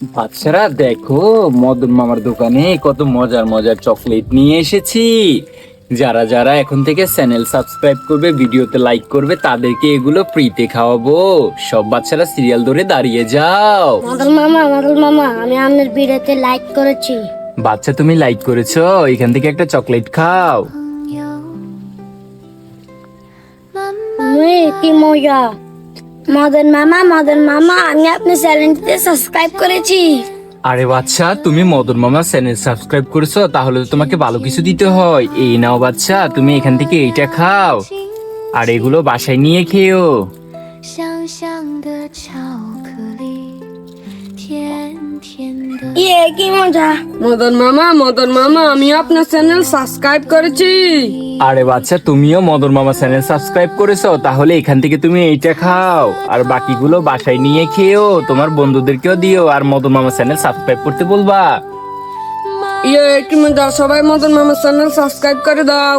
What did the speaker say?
বাচ্চারা দেখো, মদন মামার দোকানে কত মজার মজার চকলেট নিয়ে এসেছি। যারা যারা এখন থেকে চ্যানেল সাবস্ক্রাইব করবে, ভিডিওতে লাইক করবে, তাদেরকে এগুলো ফ্রিতে খাওয়াবো। সব বাচ্চারা সিরিয়াল ধরে দাঁড়িয়ে যাও। মদন মামা আমি আপনার ভিডিওতে লাইক করেছি। বাচ্চা, তুমি লাইক করেছো, এখান থেকে একটা চকলেট খাও। কি মজা। মদন মামা আমি আপনার চ্যানেলটিতে সাবস্ক্রাইব করেছি। আরে বাচ্চা, তুমি মদন মামার চ্যানেল সাবস্ক্রাইব করেছো, তাহলে তো তোমাকে ভালো কিছু দিতে হয়। এই নাও বাচ্চা, তুমি এখান থেকে এইটা খাও, আর এগুলো বাসায় নিয়ে খেও। 香香的巧克力，甜甜的。 কি মজা। মদন মামা আমি আপনার চ্যানেল সাবস্ক্রাইব করেছি। আরে বাচ্চা, তুমিও মদন মামা চ্যানেল সাবস্ক্রাইব করেছো, তাহলে এখান থেকে তুমি এইটা খাও, আর বাকিগুলো বাসায় নিয়ে খেও, তোমার বন্ধুদেরকেও দিও, আর মদন মামা চ্যানেল সাবস্ক্রাইব করতে বলবা। কি মজা, সবাই মদন মামার চ্যানেল সাবস্ক্রাইব করে দাও।